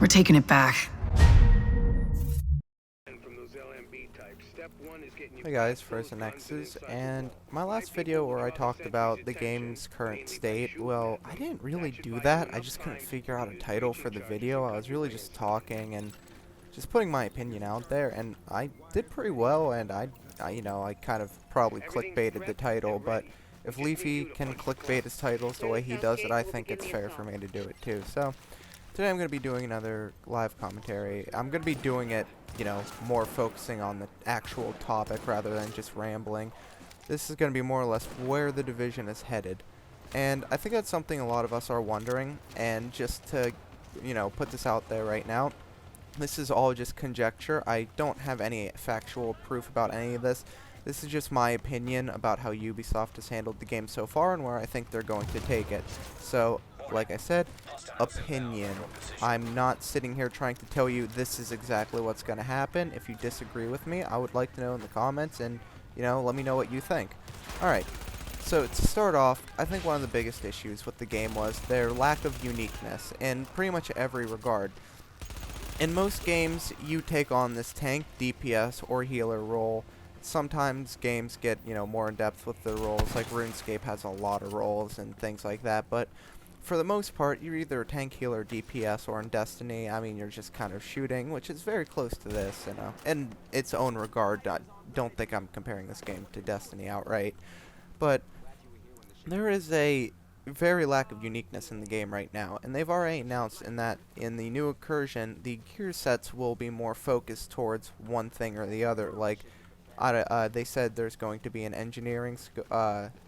We're taking it back. Hey guys, Frozen X's, and my last video where I talked about the game's current state, well, I didn't really do that. I just couldn't figure out a title for the video. I was really just talking and just putting my opinion out there, and I did pretty well, and I kind of probably clickbaited the title, but if Leafy can clickbait his titles the way he does it, I think it's fair for me to do it too. So today I'm going to be doing another live commentary. I'm going to be doing it, more focusing on the actual topic rather than just rambling. This is going to be more or less where the division is headed. And I think that's something a lot of us are wondering, and just to, put this out there right now, this is all just conjecture. I don't have any factual proof about any of this. This is just my opinion about how Ubisoft has handled the game so far and where I think they're going to take it. So, like I said, opinion. I'm not sitting here trying to tell you this is exactly what's going to happen. If you disagree with me, I would like to know in the comments and, let me know what you think. Alright, so to start off, I think one of the biggest issues with the game was their lack of uniqueness in pretty much every regard. In most games, you take on this tank, DPS, or healer role. Sometimes games get, more in depth with the roles, like RuneScape has a lot of roles and things like that, but for the most part, you're either a tank, healer, DPS, or in Destiny, I mean, you're just kind of shooting, which is very close to this, in its own regard. I don't think I'm comparing this game to Destiny outright, but there is a very lack of uniqueness in the game right now, and they've already announced that in the new incursion, the gear sets will be more focused towards one thing or the other. Like, they said there's going to be an engineering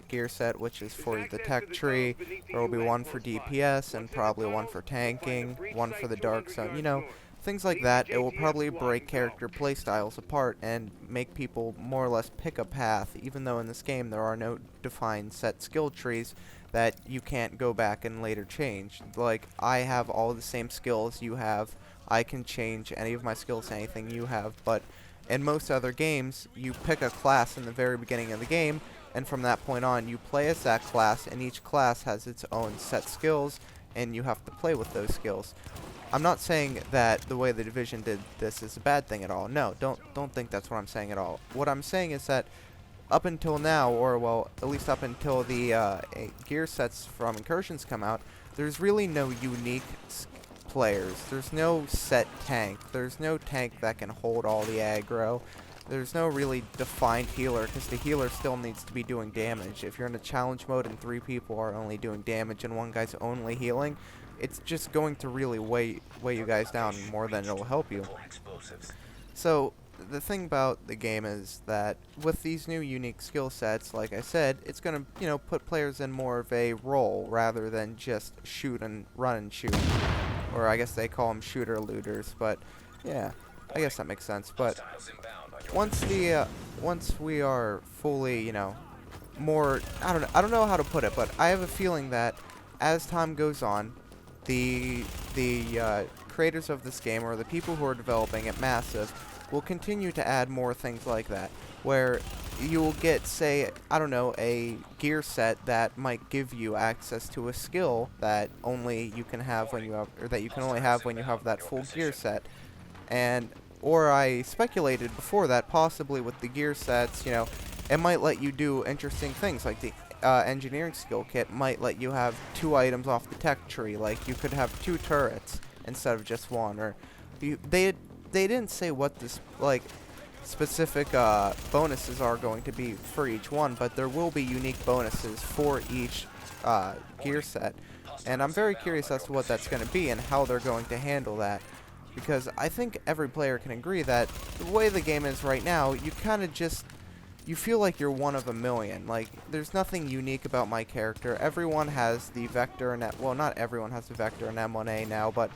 gear set, which is for the tech tree. There will be one for DPS, and probably one for tanking, one for the dark zone, things like that. It will probably break character playstyles apart and make people more or less pick a path, even though in this game there are no defined set skill trees that you can't go back and later change. Like, I have all the same skills you have. I can change any of my skills to anything you have, but in most other games, you pick a class in the very beginning of the game, and from that point on, you play as that class, and each class has its own set skills, and you have to play with those skills. I'm not saying that the way the Division did this is a bad thing at all. No, don't think that's what I'm saying at all. What I'm saying is that up until now, or well, at least up until the gear sets from Incursions come out, there's really no unique players. There's no set tank. There's no tank that can hold all the aggro. There's no really defined healer, because the healer still needs to be doing damage. If you're in a challenge mode and 3 people are only doing damage and one guy's only healing, it's just going to really weigh you guys down more than it'll help you. So the thing about the game is that with these new unique skill sets, like I said, it's going to, put players in more of a role rather than just shoot and run and shoot. Or I guess they call them shooter looters, but yeah, I guess that makes sense. But once we are fully, more, I don't know how to put it, but I have a feeling that as time goes on, the creators of this game, or the people who are developing it, Massive, will continue to add more things like that, where you will get, say, I don't know, a gear set that might give you access to a skill that only you can have when you have, or that you can only have when you have that full gear set. Or I speculated before that possibly with the gear sets, it might let you do interesting things, like the engineering skill kit might let you have 2 items off the tech tree, like you could have 2 turrets instead of just 1, or they didn't say what this, like, specific bonuses are going to be for each one, but there will be unique bonuses for each gear set, and I'm very curious as to what that's going to be and how they're going to handle that, because I think every player can agree that the way the game is right now, you kind of just, you feel like you're one of a million. Like, there's nothing unique about my character. Everyone has the Vector and, well, not everyone has the Vector and M1A now, but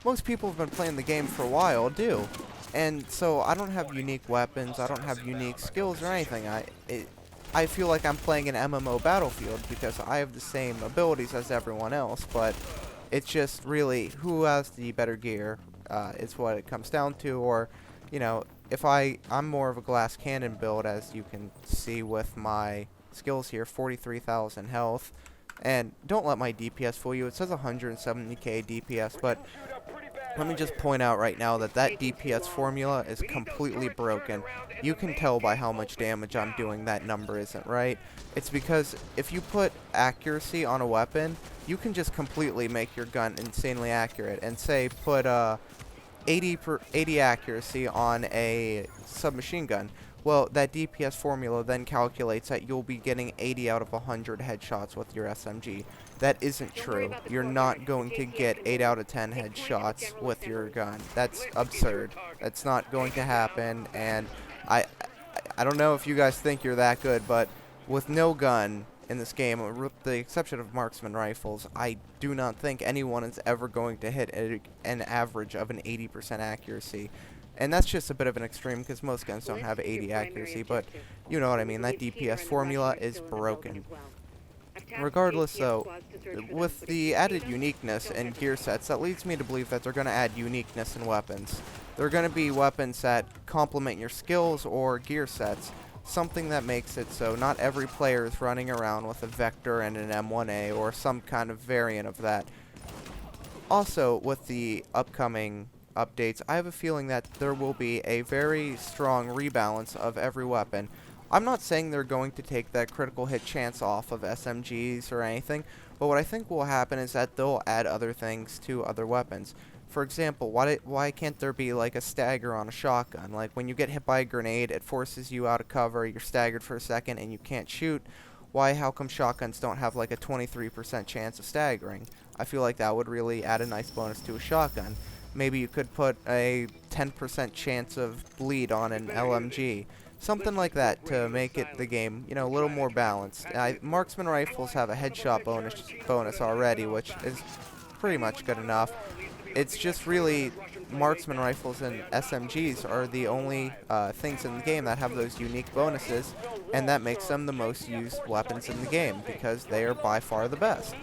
most people who've been playing the game for a while do. And so I don't have unique weapons, I don't have unique skills or anything. I feel like I'm playing an MMO Battlefield because I have the same abilities as everyone else, but it's just really who has the better gear is what it comes down to, or, if I'm more of a glass cannon build, as you can see with my skills here, 43,000 health, and don't let my DPS fool you. It says 170k DPS, but Let me just point out right now that that DPS formula is completely broken. You can tell by how much damage I'm doing that number isn't right. It's because if you put accuracy on a weapon, you can just completely make your gun insanely accurate. And say put 80 accuracy on a submachine gun. Well, that DPS formula then calculates that you'll be getting 80 out of 100 headshots with your SMG. That isn't true. You're not going to get 8 out of 10 headshots with your gun. That's absurd. That's not going to happen, and I, I don't know if you guys think you're that good, but with no gun in this game, with the exception of marksman rifles, I do not think anyone is ever going to hit an average of an 80% accuracy. And that's just a bit of an extreme because most guns don't have 80 accuracy, but you know what I mean. That DPS formula is broken. Regardless, though, with the added uniqueness in gear sets, that leads me to believe that they're going to add uniqueness in weapons. They're going to be weapons that complement your skills or gear sets, something that makes it so not every player is running around with a Vector and an M1A or some kind of variant of that. Also, with the upcoming updates, I have a feeling that there will be a very strong rebalance of every weapon. I'm not saying they're going to take that critical hit chance off of SMGs or anything, but what I think will happen is that they'll add other things to other weapons. For example, why can't there be like a stagger on a shotgun? Like when you get hit by a grenade, it forces you out of cover, you're staggered for a second, and you can't shoot. How come shotguns don't have like a 23% chance of staggering? I feel like that would really add a nice bonus to a shotgun. Maybe you could put a 10% chance of bleed on an LMG. Something like that to make it the game, you know, a little more balanced. Marksman rifles have a headshot bonus already, which is pretty much good enough. It's just really marksman rifles and SMGs are the only things in the game that have those unique bonuses, and that makes them the most used weapons in the game because they are by far the best.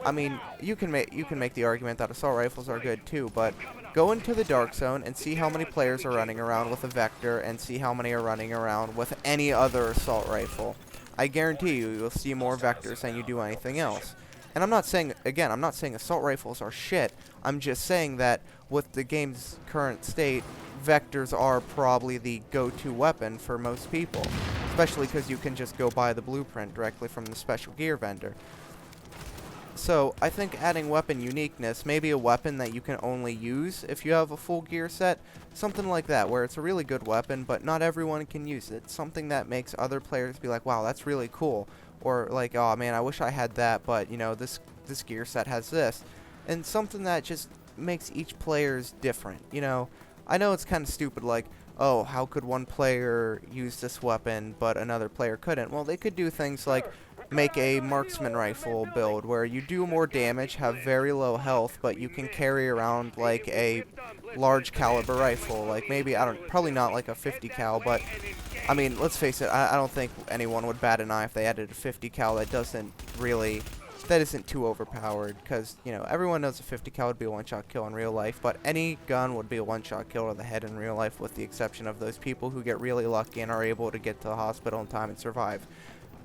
I mean, you can make the argument that assault rifles are good too, but go into the dark zone and see how many players are running around with a Vector and see how many are running around with any other assault rifle. I guarantee you'll see more Vectors than you do anything else. And I'm not saying assault rifles are shit. I'm just saying that with the game's current state, Vectors are probably the go-to weapon for most people, especially because you can just go buy the blueprint directly from the special gear vendor. So, I think adding weapon uniqueness, maybe a weapon that you can only use if you have a full gear set, something like that, where it's a really good weapon, but not everyone can use it. Something that makes other players be like, wow, that's really cool. Or like, oh man, I wish I had that, but, you know, this gear set has this. And something that just makes each player's different, you know. I know it's kind of stupid, like, oh, how could one player use this weapon, but another player couldn't? Well, they could do things like make a marksman rifle build where you do more damage, have very low health, but you can carry around like a large caliber rifle, like maybe, probably not like a 50 cal, but I mean, let's face it, I don't think anyone would bat an eye if they added a 50 cal that isn't too overpowered, because, you know, everyone knows a 50 cal would be a one-shot kill in real life, but any gun would be a one-shot kill to the head in real life, with the exception of those people who get really lucky and are able to get to the hospital in time and survive.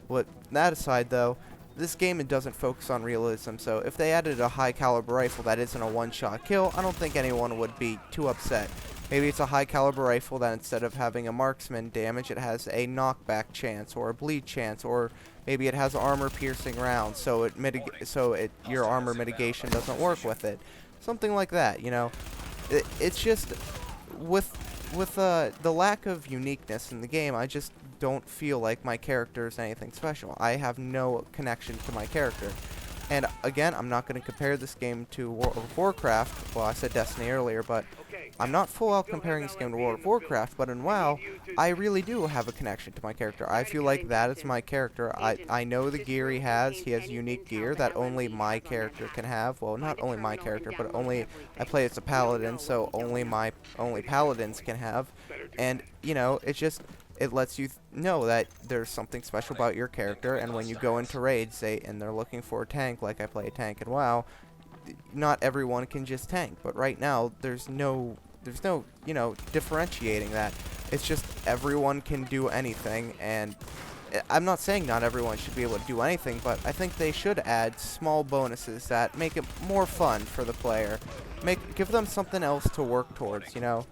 With that aside, though, this game doesn't focus on realism, so if they added a high-caliber rifle that isn't a one-shot kill, I don't think anyone would be too upset. Maybe it's a high-caliber rifle that instead of having a marksman damage, it has a knockback chance or a bleed chance, or maybe it has armor-piercing rounds, so your armor mitigation doesn't work with it. Something like that, you know. It's just with the lack of uniqueness in the game, I just don't feel like my character is anything special. I have no connection to my character. And again, I'm not going to compare this game to World of Warcraft. Well, I said Destiny earlier, but I'm not full out comparing this game to World of Warcraft, but in WoW, I really do have a connection to my character. I feel like that is my character. I know the gear he has unique gear that only my character can have. Well, not only my character, but I play as a paladin, so only paladins can have. And, you know, it lets you know that there's something special about your character, and when you go into raids, and they're looking for a tank, like I play a tank in WoW, not everyone can just tank, but right now, there's no, you know, differentiating that. It's just everyone can do anything, and I'm not saying not everyone should be able to do anything, but I think they should add small bonuses that make it more fun for the player. Give them something else to work towards, you know.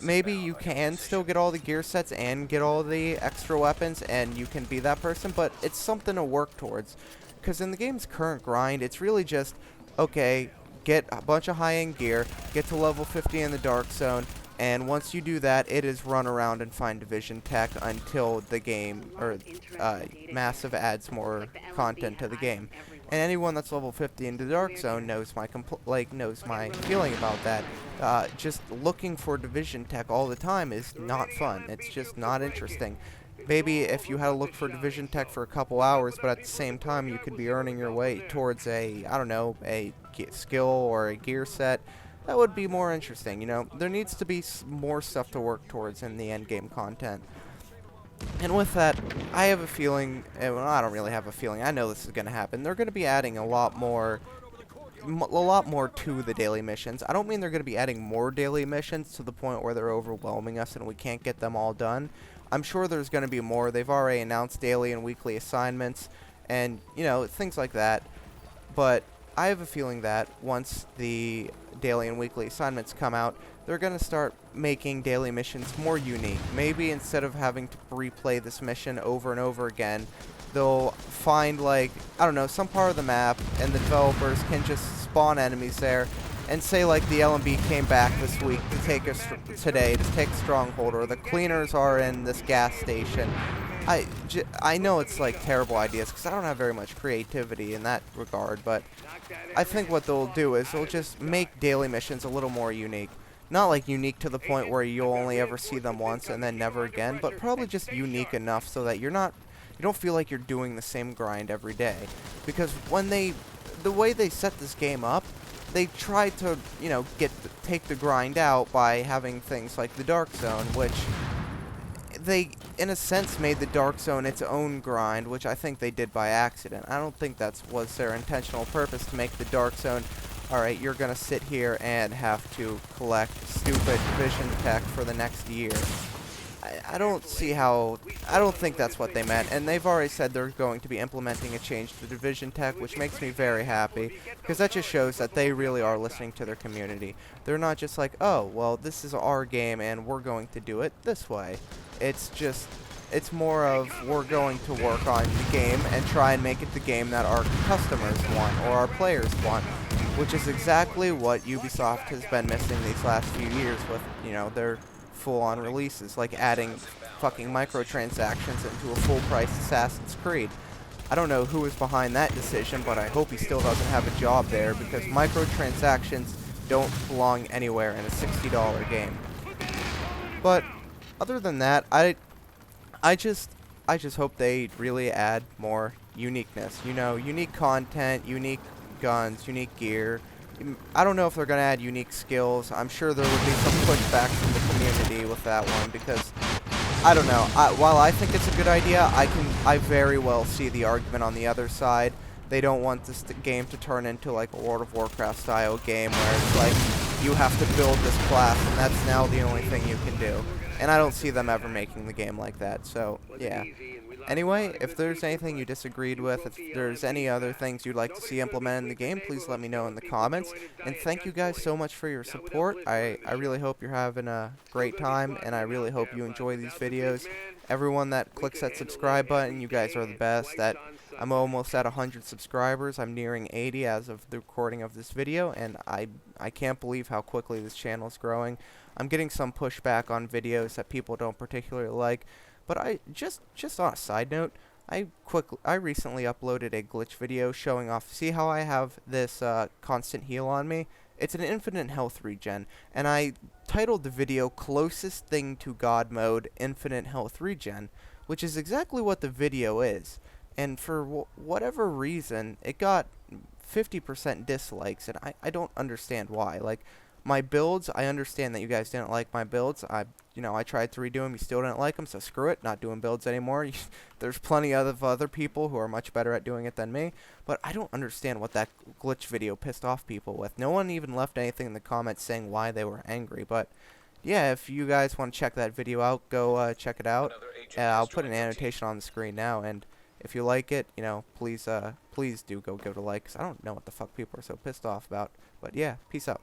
Maybe you can still get all the gear sets and get all the extra weapons and you can be that person, but it's something to work towards. Because in the game's current grind, it's really just, okay, get a bunch of high-end gear, get to level 50 in the Dark Zone, and once you do that, it is run around and find division tech until the game, or Massive adds more content to the game. And anyone that's level 50 in the Dark Zone knows knows my feeling about that. Just looking for division tech all the time is not fun. It's just not interesting. Maybe if you had to look for division tech for a couple hours, but at the same time you could be earning your way towards a, I don't know, a skill or a gear set, that would be more interesting, you know. There needs to be more stuff to work towards in the end game content. And with that, I have a feeling, well, I don't really have a feeling, I know this is going to happen. They're going to be adding a lot more to the daily missions. I don't mean they're going to be adding more daily missions to the point where they're overwhelming us and we can't get them all done. I'm sure there's going to be more. They've already announced daily and weekly assignments and, you know, things like that. But I have a feeling that once the daily and weekly assignments come out, they're going to start making daily missions more unique. Maybe instead of having to replay this mission over and over again, they'll find, like, I don't know, some part of the map, and the developers can just spawn enemies there, and say, like, the LMB came back this week to take today to take a stronghold, or the cleaners are in this gas station. I know it's, like, terrible ideas, because I don't have very much creativity in that regard, but I think what they'll do is they'll just make daily missions a little more unique. Not like unique to the point where you'll only ever see them once and then never again, but probably just unique enough so that you don't feel like you're doing the same grind every day. Because when the way they set this game up, they try to, you know, take the grind out by having things like the Dark Zone, which they, in a sense, made the Dark Zone its own grind, which I think they did by accident. I don't think that was their intentional purpose to make the Dark Zone, alright, you're gonna sit here and have to collect stupid vision tech for the next year. I don't think that's what they meant, and they've already said they're going to be implementing a change to division tech, which makes me very happy, because that just shows that they really are listening to their community. They're not just like, oh, well, this is our game, and we're going to do it this way. It's more of, we're going to work on the game and try and make it the game that our customers want, or our players want, which is exactly what Ubisoft has been missing these last few years with, you know, their full-on releases, like adding fucking microtransactions into a full-price Assassin's Creed. I don't know who was behind that decision, but I hope he still doesn't have a job there, because microtransactions don't belong anywhere in a $60 game. But other than that, I just hope they really add more uniqueness. You know, unique content, unique guns, unique gear. I don't know if they're going to add unique skills. I'm sure there would be some pushback from the community with that one, because I don't know. While I think it's a good idea, I very well see the argument on the other side. They don't want this game to turn into like a World of Warcraft style game where it's like you have to build this class and that's now the only thing you can do. And I don't see them ever making the game like that. So, yeah. Anyway, if there's anything you disagreed with, if there's any other things you'd like to see implemented in the game, please let me know in the comments. And thank you guys so much for your support. I really hope you're having a great time, and I really hope you enjoy these videos. Everyone that clicks that subscribe button, you guys are the best. I'm almost at 100 subscribers. I'm nearing 80 as of the recording of this video, and I can't believe how quickly this channel is growing. I'm getting some pushback on videos that people don't particularly like. But just on a side note, I recently uploaded a glitch video showing off. See how I have this constant heal on me? It's an infinite health regen, and I titled the video "Closest Thing to God Mode: Infinite Health Regen," which is exactly what the video is. And for whatever reason, it got 50% dislikes, and I don't understand why. Like, my builds, I understand that you guys didn't like my builds. I tried to redo them. You still didn't like them, so screw it. Not doing builds anymore. There's plenty of other people who are much better at doing it than me. But I don't understand what that glitch video pissed off people with. No one even left anything in the comments saying why they were angry. But, yeah, if you guys want to check that video out, go check it out. I'll put an annotation on the screen now, and if you like it, please do go give it a like, 'cause I don't know what the fuck people are so pissed off about. But yeah, peace out.